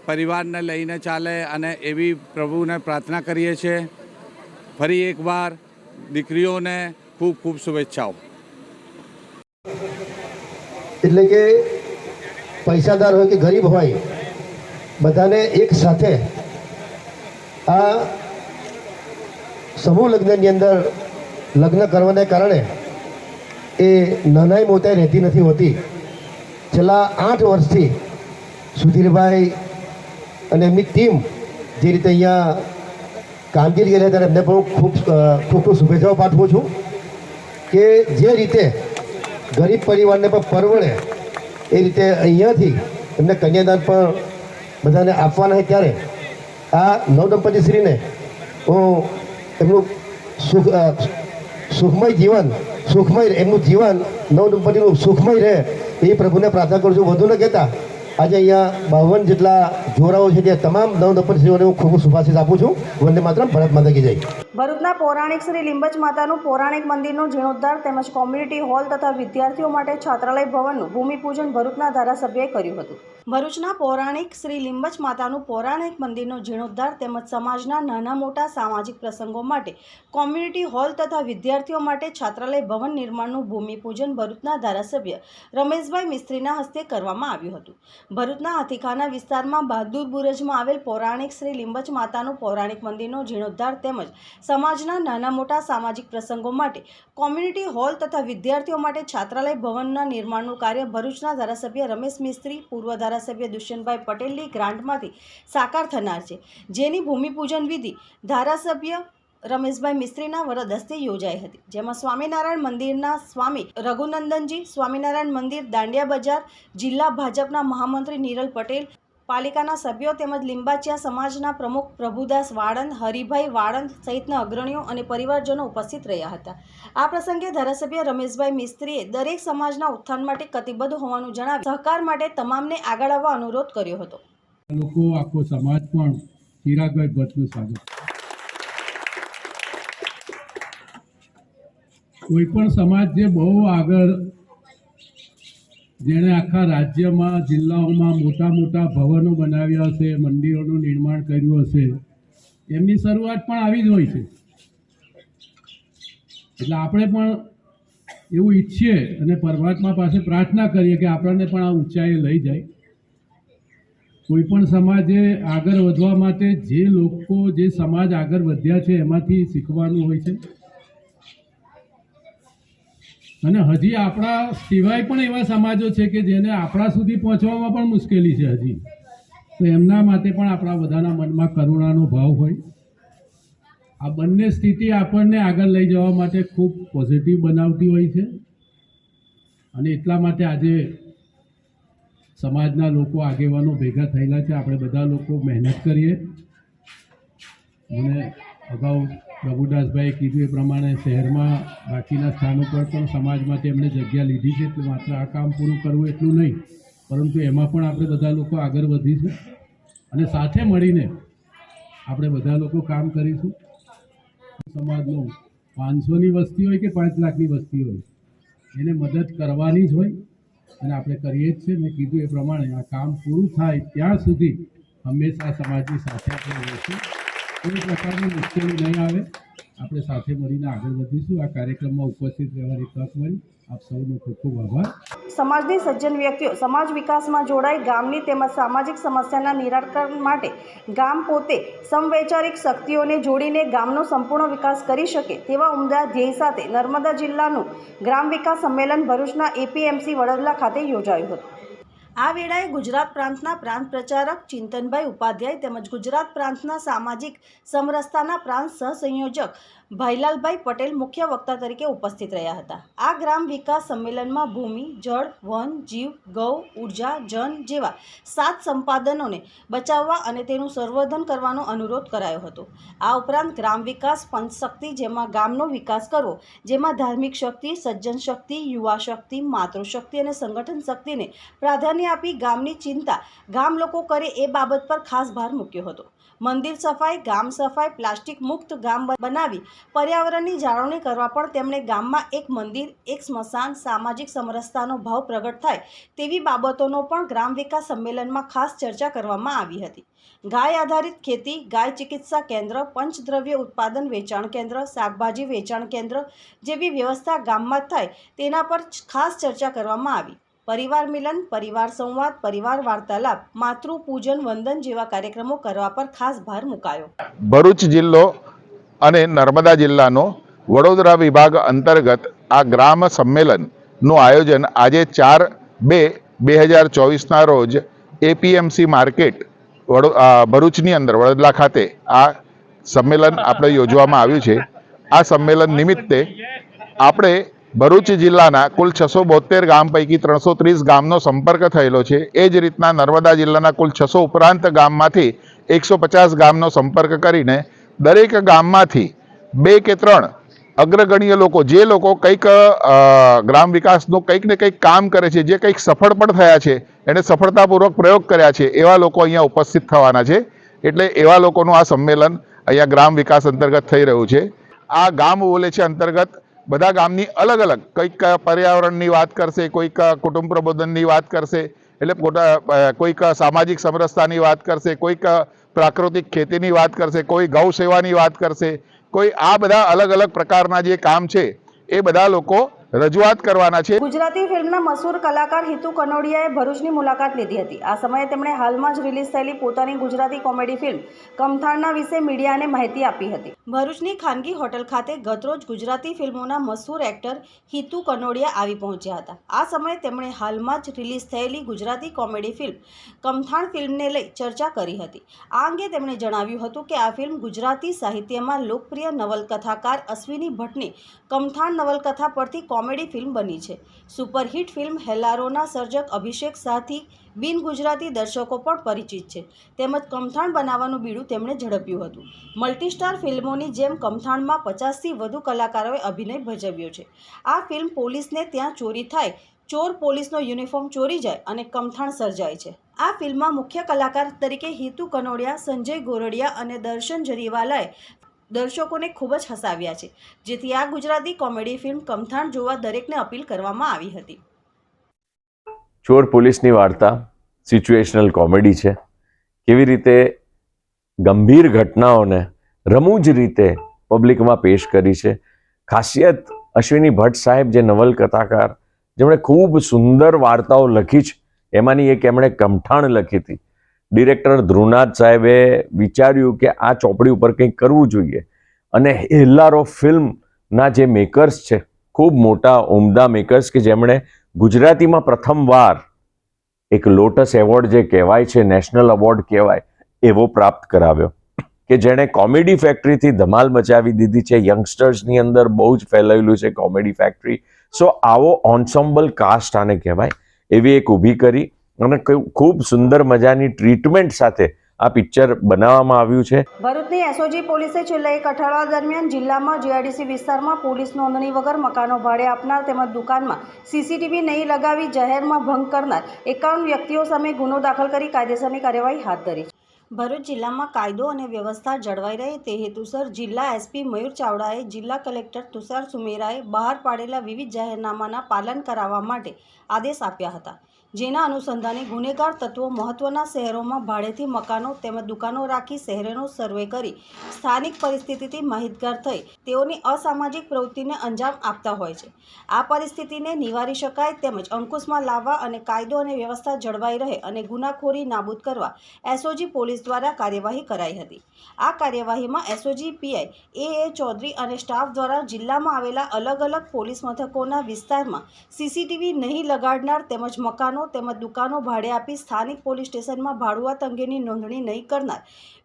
પરિવારને લઈને ચાલે અને એવી પ્રભુને પ્રાર્થના કરીએ છીએ. ફરી એકવાર દીકરીઓને ખૂબ ખૂબ શુભેચ્છાઓ. એટલે કે પૈસાદાર હોય કે ગરીબ હોય, બધાને એક સાથે આ સમૂહ લગ્નની અંદર લગ્ન કરવાને કારણે એ નાનાઈ મોટાઈ રહેતી નથી હોતી. છેલ્લા 8 વર્ષથી સુધીરભાઈ અને એમની ટીમ જે રીતે અહીંયા કામગીરી કરી ત્યારે એમને પણ ખૂબ ખૂબ શુભેચ્છાઓ પાઠવું છું કે જે રીતે ગરીબ પરિવારને પણ પરવડે એ રીતે અહીંયાથી એમને કન્યાદાન પણ બધાને આપવાના છે. ત્યારે આ નવદંપતીશ્રીને હું એમનું સુખમય જીવન એમનું જીવન નવદંપતીનું સુખમય રહે એ પ્રભુને પ્રાર્થના કરું છું. વધુ ન કહેતા આજે અહીંયા 52 જેટલા જોરાઓ છે તે તમામ નવદંપતીશ્રીઓને હું ખૂબ શુભાશીષ આપું છું. વંદે માતરમ, ભારત માતા કી જય. ભરૂચના પૌરાણિક શ્રી લીંબચ માતાનું પૌરાણિક મંદિરનો જીર્ણોદ્ધાર તેમજ કોમ્યુનિટી હોલ તથા વિદ્યાર્થીઓ માટે છાત્રાલય ભવનનું ભૂમિપૂજન ભરૂચના ધારાસભ્યએ કર્યું હતું. ભરૂચના પૌરાણિક શ્રી લીંબચ માતાનું પૌરાણિક મંદિરનો જીર્ણોદ્ધાર તેમજ સમાજના નાના મોટા સામાજિક પ્રસંગો માટે કોમ્યુનિટી હોલ તથા વિદ્યાર્થીઓ માટે છાત્રાલય ભવન નિર્માણનું ભૂમિપૂજન ભરૂચના ધારાસભ્ય રમેશભાઈ મિસ્ત્રીના હસ્તે કરવામાં આવ્યું હતું. ભરૂચના હાથીખાના વિસ્તારમાં બહાદુર બુરજમાં આવેલ પૌરાણિક શ્રી લીંબચ માતાનું પૌરાણિક મંદિરનો જીર્ણોદ્ધાર તેમજ સમાજના નાના મોટા સામાજિક પ્રસંગો માટે કોમ્યુનિટી હોલ તથા વિદ્યાર્થીઓ માટે છાત્રાલય ભવનના નિર્માણનું કાર્ય ભરૂચના ધારાસભ્ય રમેશ મિસ્ત્રી, પૂર્વ ધારાસભ્ય દુષ્યંતભાઈ પટેલની ગ્રાન્ટમાંથી સાકાર થનાર છે. જેની ભૂમિપૂજન વિધિ ધારાસભ્ય રમેશભાઈ મિસ્ત્રીના વરદ હસ્તે યોજાઈ હતી. જેમાં સ્વામિનારાયણ મંદિરના સ્વામી રઘુનંદનજી, સ્વામિનારાયણ મંદિર દાંડિયા બજાર જિલ્લા ભાજપના મહામંત્રી નિરલ પટેલ, પાલિકાના સભ્યો તેમજ લીંબાચિયા સમાજના પ્રમુખ પ્રભુદાસ વાળંદ, હરિભાઈ વાળંદ સહિતના અગ્રણીઓ અને પરિવારજનો ઉપસ્થિત રહ્યા હતા. આ પ્રસંગે ધારાસભ્ય રમેશભાઈ મિસ્ત્રીએ દરેક સમાજના ઉત્થાન માટે કટિબદ્ધ હોવાનું જણાવી સહકાર માટે તમામને આગળ આવવા અનુરોધ કર્યો હતો. લોકો આખો સમાજ પણ ચિરાગભાઈ ભટ્ટનું સ્વાગત. કોઈ પણ સમાજ જે બહુ આગળ, જેણે આખા રાજ્યમાં જિલ્લાઓમાં મોટા મોટા ભવનો બનાવ્યા હશે, મંદિરોનું નિર્માણ કર્યું હશે, એમની શરૂઆત પણ આવી જ હોય છે. એટલે આપણે પણ એવું ઈચ્છીએ અને પરમાત્મા પાસે પ્રાર્થના કરીએ કે આપણને પણ આ ઊંચાઈએ લઈ જાય. કોઈ પણ સમાજે આગળ વધવા માટે જે લોકો, જે સમાજ આગળ વધ્યા છે એમાંથી શીખવાનું હોય છે. અને હજી આપણા સિવાય પણ એવા સમાજો છે કે જેને આપણા સુધી પહોંચવામાં પણ મુશ્કેલી છે હજી. તો એમના માટે પણ આપણા બધાના મનમાં કરુણાનો ભાવ હોય. આ બંને સ્થિતિ આપણને આગળ લઈ જવા માટે ખૂબ પોઝિટિવ બનાવતી હોય છે અને એટલા માટે આજે સમાજના લોકો આગેવાનો ભેગા થયેલા છે. આપણે બધા લોકો મહેનત કરીએ. મને અગાઉ પ્રભુદાસભાઈએ કીધું એ પ્રમાણે શહેરમાં બાકીના સ્થાનો પર પણ સમાજ માટે એમણે જગ્યા લીધી છે, એટલે માત્ર આ કામ પૂરું કરવું એટલું નહીં, પરંતુ એમાં પણ આપણે બધા લોકો આગળ વધીશું અને સાથે મળીને આપણે બધા લોકો કામ કરીશું. સમાજનું 500ની વસ્તી હોય કે 5 લાખની વસ્તી હોય, એને મદદ કરવાની જ હોય અને આપણે કરીએ જ છે. મેં કીધું એ પ્રમાણે આ કામ પૂરું થાય ત્યાં સુધી હંમેશા સમાજની સાથે આપણે રહીશું. કોઈ પ્રકારની મુશ્કેલી નહીં આવે, આપણે સાથે મળીને આગળ વધીશું. આ કાર્યક્રમમાં ઉપસ્થિત રહેવાની તક મળી. આપ સૌનો ખૂબ ખૂબ આભાર. સમાજની સજ્જન વ્યક્તિઓ સમાજ વિકાસમાં જોડાઈ ગામની તેમજ સામાજિક સમસ્યાના નિરાકરણ માટે ગામ પોતે સમવૈચારિક શક્તિઓને જોડીને ગામનો સંપૂર્ણ વિકાસ કરી શકે તેવા ઉમદા ધ્યેય સાથે નર્મદા જિલ્લાનું ગ્રામ વિકાસ સંમેલન ભરૂચના એપીએમસી વડોદરા ખાતે યોજાયું હતું. આ વેળાએ ગુજરાત પ્રાંતના પ્રાંત પ્રચારક ચિંતનભાઈ ઉપાધ્યાય તેમજ ગુજરાત પ્રાંતના સામાજિક સમરસતાના પ્રાંત સહસંયોજક ભાઈલાલભાઈ પટેલ મુખ્ય વક્તા તરીકે ઉપસ્થિત રહ્યા હતા. આ ગ્રામ વિકાસ સંમેલનમાં ભૂમિ, જળ, વન, જીવ, ગૌ, ઉર્જા, જન જેવા 7 સંપાદનોને બચાવવા અને તેનું સંવર્ધન કરવાનો અનુરોધ કરાયો હતો. આ ઉપરાંત ગ્રામ વિકાસ પંચશક્તિ, જેમાં ગામનો વિકાસ કરવો, જેમાં ધાર્મિક શક્તિ, સજ્જન શક્તિ, યુવા શક્તિ, માતૃશક્તિ અને સંગઠન શક્તિને પ્રાધાન્ય આપી ગામની ચિંતા ગામ લોકો કરે એ બાબત પર ખાસ ભાર મૂક્યો હતો. મંદિર સફાઈ, ગામ સફાઈ, પ્લાસ્ટિક મુક્ત ગામ બનાવી પર્યાવરણની જાળવણી કરવા પણ તેમણે ગામમાં એક મંદિર, એક સ્મશાન, સામાજિક સમરસતાનો ભાવ પ્રગટ થાય તેવી બાબતોનો પણ ગ્રામ વિકાસ સંમેલનમાં ખાસ ચર્ચા કરવામાં આવી હતી. ગાય આધારિત ખેતી, ગાય ચિકિત્સા કેન્દ્ર, પંચદ્રવ્ય ઉત્પાદન વેચાણ કેન્દ્ર, શાકભાજી વેચાણ કેન્દ્ર જેવી વ્યવસ્થા ગામમાં થાય તેના પર ખાસ ચર્ચા કરવામાં આવી. પરિવાર મિલન, પરિવાર સંવાદ, પરિવાર વાર્તાલાપ, માતૃ પૂજન વંદન જેવા કાર્યક્રમો કરવા પર ખાસ ભાર મુકાયો. ભરૂચ જિલ્લો અને નર્મદા જિલ્લાનો વડોદરા વિભાગ અંતર્ગત આ ગ્રામ સંમેલનનું આયોજન આજે 4/2/2024ના રોજ એપીએમસી માર્કેટ ભરૂચની અંદર વડોદરા ખાતે આ સંમેલન આપણે યોજવામાં આવ્યું છે. આ સંમેલન નિમિત્તે આપણે ભરૂચ જિલ્લાના કુલ 672 ગામ પૈકી 330 ગામનો સંપર્ક થયેલો છે. એ જ રીતના નર્મદા જિલ્લાના કુલ 600 ઉપરાંત ગામમાંથી 150 ગામનો સંપર્ક કરીને દરેક ગામમાંથી 2 કે 3 અગ્રગણ્ય લોકો, જે લોકો કંઈક ગ્રામ વિકાસનું કંઈક ને કંઈક કામ કરે છે, જે કંઈક સફળ પણ થયા છે, એને સફળતાપૂર્વક પ્રયોગ કર્યા છે, એવા લોકો અહીંયા ઉપસ્થિત થવાના છે. એટલે એવા લોકોનું આ સંમેલન અહીંયા ગ્રામ વિકાસ અંતર્ગત થઈ રહ્યું છે. આ ગામ બોલે છે અંતર્ગત બધા ગામની અલગ અલગ કંઈક પર્યાવરણની વાત કરશે, કોઈક કુટુંબ પ્રબોધનની વાત કરશે, એટલે કોઈક સામાજિક સમરસતાની વાત કરશે, કોઈક પ્રાકૃતિક ખેતીની વાત કરશે, કોઈ ગૌ સેવાની વાત કરશે, કોઈ આ બધા અલગ અલગ પ્રકારના જે કામ છે એ બધા લોકો રજૂઆત કરવાના છે. ગુજરાતી ફિલ્મના મશહૂર કલાકાર હિતુ કનોડિયાએ ભરૂચની મુલાકાત લીધી હતી. આ સમયે તેમણે હાલમાં જ રિલીઝ થયેલી પોતાની ગુજરાતી કોમેડી ફિલ્મ કમથાણના વિશે મીડિયાને માહિતી આપી હતી. ભરૂચની ખાનગી હોટલ ખાતે ગતરોજ ગુજરાતી ફિલ્મોના મશહૂર એક્ટર હિતુ કનોડિયા આવી પહોંચ્યા હતા. આ સમયે તેમણે હાલમાં જ રિલીઝ થયેલી ગુજરાતી કોમેડી ફિલ્મ કમથાણ ફિલ્મને લઈ ચર્ચા કરી હતી. આ અંગે તેમણે જણાવ્યું હતું કે આ ફિલ્મ ગુજરાતી સાહિત્યમાં લોકપ્રિય નવલકથાકાર અશ્વિની ભટ્ટની કમથાણ નવલકથા પરથી કોમેડી ફિલ્મ બની છે. સુપરહિટ ફિલ્મ હેલ્લારોના સર્જક અભિષેક શાહથી બિન ગુજરાતી દર્શકો પણ પરિચિત છે. તેમજ કમથાણ બનાવવાનું બીડું તેમણે ઝડપ્યું હતું. મલ્ટીસ્ટાર ફિલ્મોની જેમ કમથાણમાં 50થી વધુ કલાકારોએ અભિનય ભજવ્યો છે. આ ફિલ્મ પોલીસને ત્યાં ચોરી થાય, ચોર પોલીસનો યુનિફોર્મ ચોરી જાય અને કમથાણ સર્જાય છે. આ ફિલ્મમાં મુખ્ય કલાકાર તરીકે હિતુ કનોડિયા, સંજય ગોરડિયા અને દર્શન જરીવાલાએ દર્શકોને ખૂબ જ હસાવ્યા છે. જેથી આ ગુજરાતી કોમેડી ફિલ્મ કમથાણ જોવા દરેકને અપીલ કરવામાં આવી હતી. ચોર પોલીસની વાર્તા સિચ્યુએશનલ કોમેડી છે. કેવી રીતે ગંભીર ઘટનાઓને રમૂજ રીતે પબ્લિકમાં પેશ કરી છે. ખાસિયત અશ્વિની ભટ્ટ સાહેબ, જે નવલકથાકાર, જેમણે ખૂબ સુંદર વાર્તાઓ લખી છે, એમાંની એક એમણે કમઠાણ લખી હતી. ડિરેક્ટર ધ્રુવનાથ સાહેબે વિચાર્યું કે આ ચોપડી ઉપર કંઈક કરવું જોઈએ અને હેલ્લારો ફિલ્મના જે મેકર્સ છે, ખૂબ મોટા ઉમદા મેકર્સ કે જેમણે ગુજરાતીમાં પ્રથમવાર એક લોટસ એવોર્ડ જે કહેવાય છે, નેશનલ એવોર્ડ કહેવાય, એવો પ્રાપ્ત કરાવ્યો કે જેણે કોમેડી ફેક્ટરીથી ધમાલ મચાવી દીધી છે. યંગસ્ટર્સની અંદર બહુ જ ફેલાયેલું છે કોમેડી ફેક્ટરી. સો આવો ઓન્સેમ્બલ કાસ્ટ આને કહેવાય, એવી એક ઊભી કરી અને ખૂબ સુંદર મજાની ટ્રીટમેન્ટ સાથે આ પિક્ચર બનાવવામાં આવ્યું છે. ભરૂચની એસઓજી પોલીસે છેલ્લા એક અઠવાડિયા દરમિયાન જિલ્લામાં જીઆઈડીસી વિસ્તારમાં પોલીસ નોંધણી વગર મકાનો ભાડે આપનાર તેમજ દુકાનમાં સીસીટીવી નહીં લગાવી જાહેરમાં ભંગ કરનાર 51 વ્યક્તિઓ સામે ગુનો દાખલ કરી કાયદેસરની કાર્યવાહી હાથ ધરી છે. ભરૂચ જિલ્લામાં કાયદો અને વ્યવસ્થા જળવાઈ રહે તે હેતુસર જિલ્લા એસપી મયુર ચાવડાએ જિલ્લા કલેક્ટર તુષાર સુમેરાએ બહાર પાડેલા વિવિધ જાહેરનામાના પાલન કરાવવા માટે આદેશ આપ્યા હતા. જેના અનુસંધાને ગુનેગાર તત્વો મહત્વના શહેરોમાં ભાડેથી મકાનો તેમજ દુકાનો રાખી શહેરોનો સર્વે કરી સ્થાનિક પરિસ્થિતિથી માહિતગાર થઈ તેઓની અસામાજિક પ્રવૃત્તિને અંજામ આપતા હોય છે. આ પરિસ્થિતિને નિવારી શકાય તેમજ અંકુશમાં લાવવા અને કાયદો અને વ્યવસ્થા જળવાઈ રહે અને ગુનાખોરી નાબૂદ કરવા એસઓજી પોલીસ દ્વારા કાર્યવાહી કરાઈ હતી. આ કાર્યવાહીમાં એસઓજી પીઆઈ એ ચૌધરી અને સ્ટાફ દ્વારા જિલ્લામાં આવેલા અલગ અલગ પોલીસ મથકોના વિસ્તારમાં સીસીટીવી નહીં લગાડનાર તેમજ મકાનો તેમજ દુકાનો ભાડે આપી સ્થાનિક પોલીસ સ્ટેશનમાં ભાડુઆત અંગેની નોંધણી નહીં કરનાર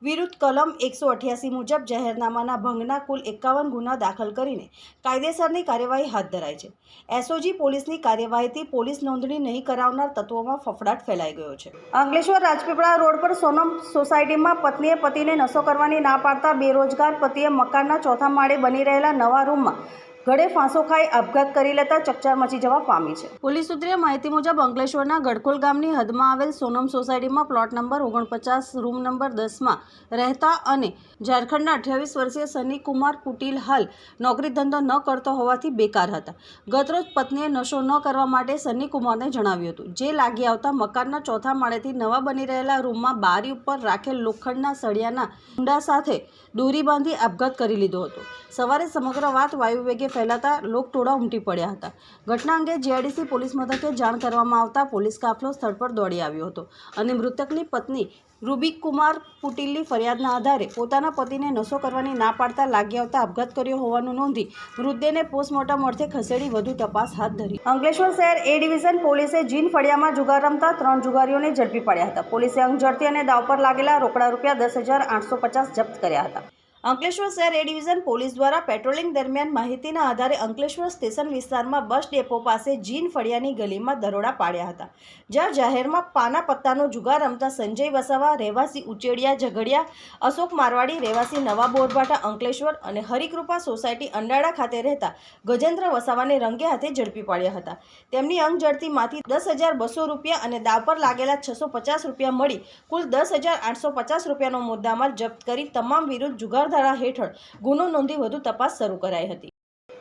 વિરુદ્ધ કલમ 188 મુજબ જાહેરનામાના ભંગના કુલ 51 ગુના દાખલ કરીને કાયદેસરની કાર્યવાહી હાથ ધરાઈ છે. એસઓજી પોલીસની કાર્યવાહીથી પોલીસ નોંધણી નહીં કરાવનાર તત્વોમાં ફફડાટ ફેલાઈ ગયો છે. અંકલેશ્વર રાજપીપળા રોડ પર સોનમ સોસાયટીમાં પત્નીએ પતિને નશો કરવાની ના પાડતા બેરોજગાર પતિએ મકાનના ચોથા માળે બની રહેલા નવા રૂમમાં ગળે ફાંસો ખાઈ આપઘાત કરી લેતા ચકચાર મચી જવા પામી છે. પોલીસ સૂત્રે માહિતી મુજબ અંકલેશ્વરના ગડખોલ ગામની હદમાં આવેલ સોનમ સોસાયટીમાં પ્લોટ નંબર 49 રૂમ નંબર 10માં રહેતા અને ઝારખંડના 28 વર્ષીય સની કુમાર પુટીલ હાલ નોકરી ધંધો ન કરતો હોવાથી બેકાર હતા. ગતરોજ પત્નીએ નશો ન કરવા માટે સની કુમારને જણાવ્યું હતું, જે લાગી આવતા મકાનના ચોથા માળેથી નવા બની રહેલા રૂમમાં બારી ઉપર રાખેલ લોખંડના સળિયાના ઊંડા સાથે દોરી બાંધી આપઘાત કરી લીધો હતો. સવારે સમગ્ર વાત વાયુ વેગે ફેલાતા લોકટોળા ઉમટી પડ્યા હતા. ઘટના અંગે જીઆઈડીસી પોલીસ મથકે જાણ કરવામાં આવતા પોલીસ કાફલો સ્થળ પર દોડી આવ્યો હતો અને મૃતકની પત્ની રૂબિક કુમાર પુટીલની ફરિયાદના આધારે પોતાના પતિને નશો કરવાની ના પાડતા લાગી આવતા આપઘાત કર્યો હોવાનું નોંધી મૃતદેહને પોસ્ટમોર્ટમ અર્થે ખસેડી વધુ તપાસ હાથ ધરી. અંકલેશ્વર શહેર એ ડિવિઝન પોલીસે જીન ફળિયામાં જુગાર રમતા 3 જુગારીઓને ઝડપી પાડ્યા હતા. પોલીસે અંગઝડતી અને દાવ પર લાગેલા રોકડા રૂપિયા 10,850 જપ્ત કર્યા હતા. અંકલેશ્વર શહેર એ ડિવિઝન પોલીસ દ્વારા પેટ્રોલિંગ દરમિયાન માહિતીના આધારે અંકલેશ્વર સ્ટેશન વિસ્તારમાં બસ ડેપો પાસે જીન ફળિયાની ગલીમાં દરોડા પાડ્યા હતા, જ્યાં જાહેરમાં પાના પત્તાનો જુગાર રમતા સંજય વસાવા રહેવાસી ઉચેડિયા ઝઘડિયા, અશોક મારવાડી રહેવાસી નવા બોરબાટા અંકલેશ્વર અને હરિકૃપા સોસાયટી અંડાળા ખાતે રહેતા ગજેન્દ્ર વસાવાને રંગે હાથે ઝડપી પાડ્યા હતા. તેમની અંગઝડતીમાંથી 10,200 રૂપિયા અને દાવ પર લાગેલા 650 રૂપિયા મળી કુલ 10,850 રૂપિયાનો મુદ્દામાલ જપ્ત કરી તમામ વિરુદ્ધ જુગાર ધારા હેઠળ ગુનો નોંધી વધુ તપાસ શરૂ કરાઈ હતી.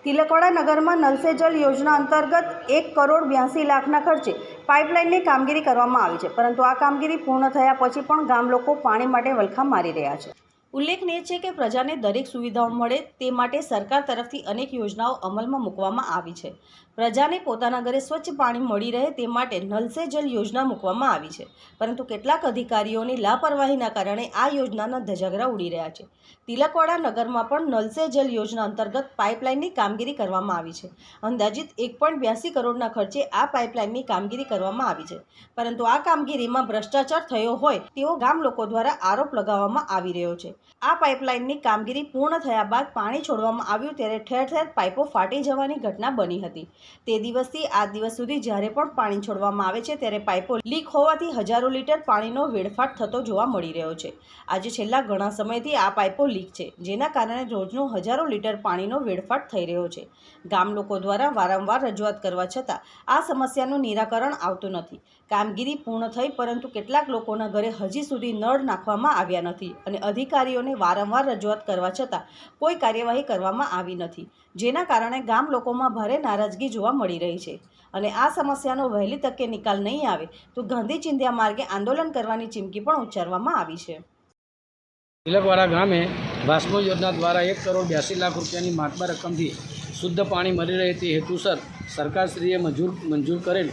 તિલકવાડા નગરમાં નલ સે જલ યોજના અંતર્ગત 1,82,00,000ના ખર્ચે પાઇપલાઇનની કામગીરી કરવામાં આવી છે, પરંતુ આ કામગીરી પૂર્ણ થયા પછી પણ ગામ લોકો પાણી માટે વલખા મારી રહ્યા છે. ઉલ્લેખનીય છે કે પ્રજાને દરેક સુવિધાઓ મળે તે માટે સરકાર તરફથી અનેક યોજનાઓ અમલમાં મૂકવામાં આવી છે. પ્રજાને પોતાના ઘરે સ્વચ્છ પાણી મળી રહે તે માટે નલ સે જલ યોજના મૂકવામાં આવી છે, પરંતુ કેટલાક અધિકારીઓની લાપરવાહીના કારણે આ યોજનાના ધજાગરા ઉડી રહ્યા છે. તિલકવાડા નગરમાં પણ નલ સે જલ યોજના અંતર્ગત પાઇપલાઇનની કામગીરી કરવામાં આવી છે. અંદાજિત 1.82 કરોડના ખર્ચે આ પાઇપલાઇનની કામગીરી કરવામાં આવી છે, પરંતુ આ કામગીરીમાં ભ્રષ્ટાચાર થયો હોય તેવો ગામ લોકો દ્વારા આરોપ લગાવવામાં આવી રહ્યો છે. આ પાઇપલાઇનની કામગીરી પૂર્ણ થયા બાદ પાણી છોડવામાં આવ્યું ત્યારે ઠેર ઠેર પાઇપો ફાટી જવાની ઘટના બની હતી. તે દિવસથી આ દિવસ સુધી જ્યારે પણ પાણી છોડવામાં આવે છે ત્યારે પાઇપો લીક હોવાથી હજારો લીટર પાણીનો વેડફાટ થતો જોવા મળી રહ્યો છે. આજે છેલ્લા ઘણા સમયથી આ પાઇપો લીક છે, જેના કારણે રોજનો હજારો લીટર પાણીનો વેડફાટ થઈ રહ્યો છે. ગામ લોકો દ્વારા વારંવાર રજૂઆત કરવા છતાં આ સમસ્યાનું નિરાકરણ આવતું નથી. કામગીરી પૂર્ણ થઈ, પરંતુ કેટલાક લોકોના ઘરે હજી સુધી નળ નાખવામાં આવ્યા નથી અને અધિકારીઓને વારંવાર રજૂઆત કરવા છતાં કોઈ કાર્યવાહી કરવામાં આવી નથી, જેના કારણે ગામ લોકોમાં ભારે નારાજગી જોવા મળી રહી છે અને આ સમસ્યાનો વહેલી તકે નિકાલ નહીં આવે તો ગાંધી ચિંધ્યા માર્ગે આંદોલન કરવાની ચીમકી પણ ઉચ્ચારવામાં આવી છે. તિલકવાડા ગામે વાસ્મો યોજના દ્વારા 1,82,00,000 રૂપિયાની માતબર રકમથી શુદ્ધ પાણી મળી રહે તે હેતુસર સરકારશ્રીએ મંજૂર કરેલ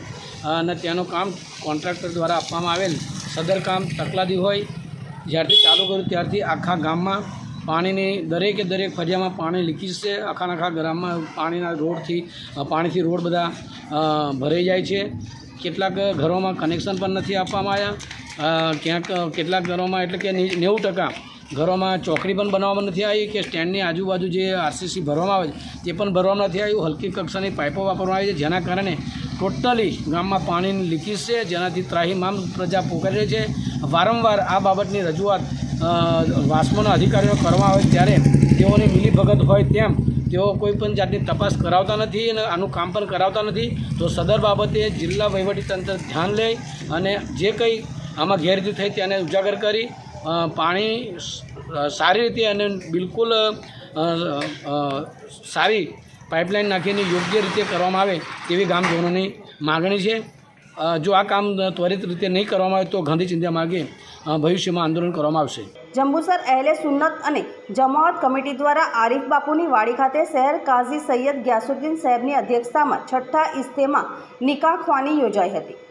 અને તેનું કામ કોન્ટ્રાક્ટર દ્વારા આપવામાં આવેલ સદર કામ તકલાદી હોય જ્યારથી ચાલુ કર્યું ત્યારથી આખા ગામમાં પાણીની દરેકે દરેક ફરિયામાં પાણી લીકેજ છે. આખા ગામમાં પાણીથી રોડ બધા ભરાઈ જાય છે. કેટલાક ઘરોમાં કનેક્શન પણ નથી આપવામાં આવ્યા, કેટલાક ઘરોમાં એટલે કે 90% ઘરોમાં ચોકડી પણ બનાવવામાં નથી આવી કે સ્ટેન્ડની આજુબાજુ જે આરસીસી ભરવામાં આવે છે તે પણ ભરવામાં નથી આવ્યું. હલકી કક્ષાની પાઇપો વાપરવામાં આવી છે, જેના કારણે ટોટલી ગામમાં પાણીની લીકેજ છે, જેનાથી ત્રાહિમામ પ્રજા પોકારી રહી છે. વારંવાર આ બાબતની રજૂઆત વાસ્મોના અધિકારીઓ કરવામાં આવે ત્યારે તેઓની મિલીભગત હોય તેમ તેઓ કોઈ પણ જાતની તપાસ કરાવતા નથી અને આનું કામ પણ કરાવતા નથી. તો સદર બાબતે જિલ્લા વહીવટીતંત્ર ધ્યાન લે અને જે કંઈ આમાં ગેરરીતિ થઈ તેને ઉજાગર કરી પાણી સારી રીતે અને બિલકુલ સારી પાઇપલાઇન નાખીને યોગ્ય રીતે કરવામાં આવે તેવી ગામજનોની માગણી છે. જો આ કામ ત્વરિત રીતે નહીં કરવામાં આવે તો ગાંધી ચિંધ્યા માર્ગે ભવિષ્યમાં આંદોલન કરવામાં આવશે. જંબુસર અહેલે સુન્નત અને જમાવત કમિટી દ્વારા આરીફ બાપુની વાડી ખાતે શહેર કાઝી સૈયદ ગ્યાસુદ્દીન સાહેબની અધ્યક્ષતામાં છઠ્ઠા ઇજ્તેમા નિકાહ ખ્વાની યોજાઈ હતી.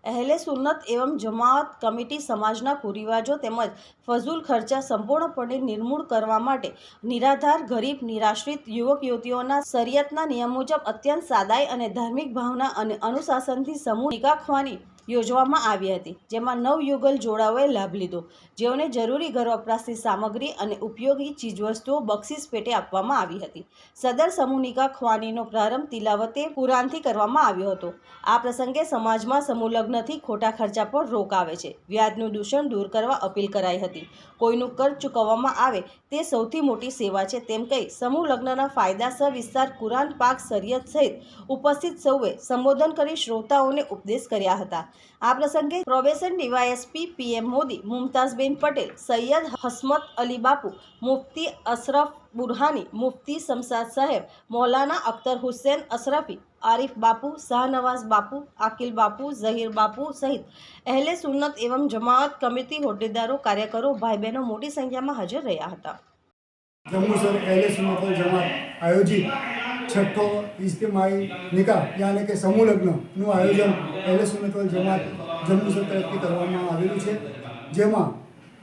અહેલે સુન્નત એવં જમાઅત કમિટી સમાજના કુરિવાજો તેમજ ફઝૂલ ખર્ચા સંપૂર્ણપણે નિર્મૂળ કરવા માટે નિરાધાર, ગરીબ, નિરાશ્રિત યુવક યુવતીઓના શરિયતના નિયમ મુજબ અત્યંત સાદાઈ અને ધાર્મિક ભાવના અને અનુશાસનથી સમૂહ નિકાહ ખ્વાની યોજવામાં આવી હતી, જેમાં 9 યુગલ જોડાઓએ લાભ લીધો, જેઓને જરૂરી ઘર વપરાશની સામગ્રી અને ઉપયોગી ચીજવસ્તુઓ બક્ષિસ પેટે આપવામાં આવી હતી. સદર સમૂહ નિકાહ ખ્વાનીનો પ્રારંભ તિલાવતે કુરાનથી કરવામાં આવ્યો હતો. આ પ્રસંગે સમાજમાં સમૂહ લગ્નથી ખોટા ખર્ચા પર રોક આવે છે, વ્યાજનું દૂષણ દૂર કરવા અપીલ કરાઈ હતી. કોઈનું કર્જ ચૂકવવામાં આવે તે સૌથી મોટી સેવા છે તેમ કહી સમૂહ લગ્નના ફાયદા સવિસ્તાર કુરાન પાક શરિયત સહિત ઉપસ્થિત સૌએ સંબોધન કરી શ્રોતાઓને ઉપદેશ કર્યા હતા. આ પ્રસંગે પ્રોબેશન ડીવાયએસપી PM મોદી, મુમતાઝબેન પટેલ, સૈયદ હસમત અલી બાપુ, મુફ્તી અશરફ બુરહાની, મુફ્તી શમશાદ સાહેબ, મૌલાના અખ્તર હુસૈન અશરફી, આરીફ બાપુ, શાહનવાઝ બાપુ, આકિલ બાપુ, ઝહીર બાપુ સહિત અહેલે સુન્નત એવં જમાઅત કમિટી હોદ્દેદારો, કાર્યકરો, ભાઈ બહેનો મોટી સંખ્યામાં હાજર રહ્યા હતા. જંબુસર અહેલે સુન્નત વલ જમાત આયોજિત છઠ્ઠો ઇજ્તિમાઈ નિકાહ યાની કે સમૂહ લગ્નનું આયોજન અહેલે સુન્નત વલ જમાત જંબુસર તરફથી કરવામાં આવેલું છે, જેમાં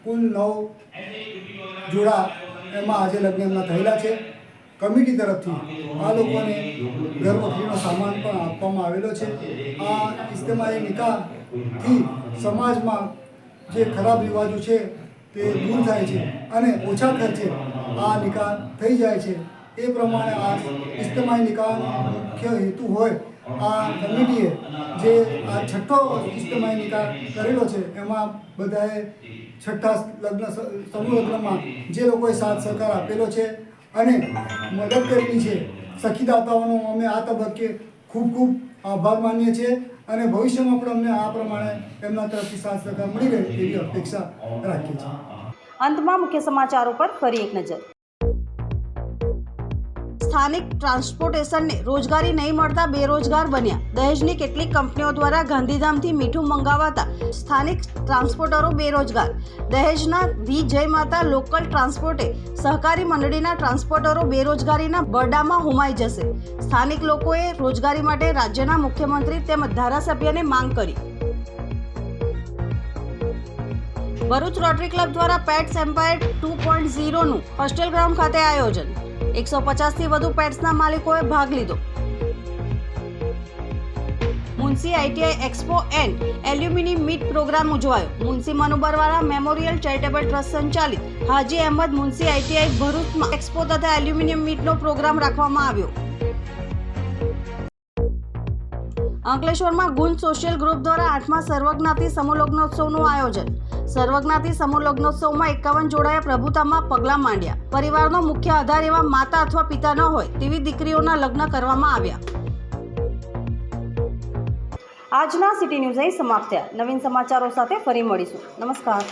કુલ 9 જોડા એમાં આજે લગ્ન એમના થયેલા છે. કમિટી તરફથી આ લોકોને ઘરવખરીનો સામાન પણ આપવામાં આવેલો છે. આ ઇજ્તિમાઈ નિકાહથી સમાજમાં જે ખરાબ રિવાજો છે તે દૂર થાય છે અને ઓછા ખર્ચે આ નિકાહ થઈ જાય છે. એ પ્રમાણે આ ઇજ્તિમાઈ નિકાહનો મુખ્ય હેતુ હોય આ કમિટીએ જે આ છઠ્ઠો ઇજ્તિમાઈ નિકાહ કરેલો છે એમાં બધાએ છઠ્ઠા સમૂહ લગ્નમાં જે લોકોએ સાથ સહકાર આપેલો છે અને મદદ કરેલી છે, સખીદાતાઓનો અમે આ તબક્કે ખૂબ ખૂબ આભાર માનીએ છીએ અને ભવિષ્યમાં પણ અમને આ પ્રમાણે એમના તરફથી સાથ સહકાર મળી રહે એવી અપેક્ષા રાખીએ છીએ. અંતમાં મુખ્ય સમાચારો પર ફરી એક નજર. સ્થાનિક ટ્રાન્સપોર્ટેશનને રોજગારી નહીં મળતા બેરોજગાર બન્યા. દહેજની કેટલીક કંપનીઓ દ્વારા ગાંધીધામથી મીઠું મંગાવાતા સ્થાનિક ટ્રાન્સપોર્ટરો બેરોજગાર. દહેજના ધી જય માતા લોકલ ટ્રાન્સપોર્ટે સહકારી મંડળીના ટ્રાન્સપોર્ટરો બેરોજગારીના બરડામાં હુમાઈ જશે. સ્થાનિક લોકોએ રોજગારી માટે રાજ્યના મુખ્યમંત્રી તેમજ ધારાસભ્યને માંગ કરી. ભરૂચ રોટરી ક્લબ દ્વારા પેટ્સ એમ્પાયર 2.0નું હોસ્ટેલ ગ્રાઉન્ડ ખાતે આયોજન. 150થી વધુ પેટ્સના માલિકોએ ભાગ લીધો. Munshi ITI expo and alumni meet programme ઉજવાયો. Munshi Manubarwala memorial charitable trust સંચાલિત હાજી અહેમદ મુનસી આઈટીઆઈ ભરૂચમાં એક્સપો તથા એલ્યુમિનિયમ મીટનો પ્રોગ્રામ રાખવામાં આવ્યો. અંકલેશ્વરમાં ગુંજ સોશિયલ ગ્રુપ દ્વારા 8મા સર્વજ્ઞાતિ સમૂહ લગ્નોત્સવનું આયોજન. સર્વજ્ઞાતિ સમૂહ લગ્નોત્સવમાં 51 જોડાએ પ્રભુતામાં પગલાં માંડ્યા. પરિવારનો મુખ્ય આધાર એવા માતા અથવા પિતા ન હોય તેવી દીકરીઓના લગ્ન કરવામાં આવ્યા. આજના સિટી ન્યૂઝ અહીં સમાપ્ત થયા. નવીન સમાચારો સાથે ફરી મળીશું. નમસ્કાર.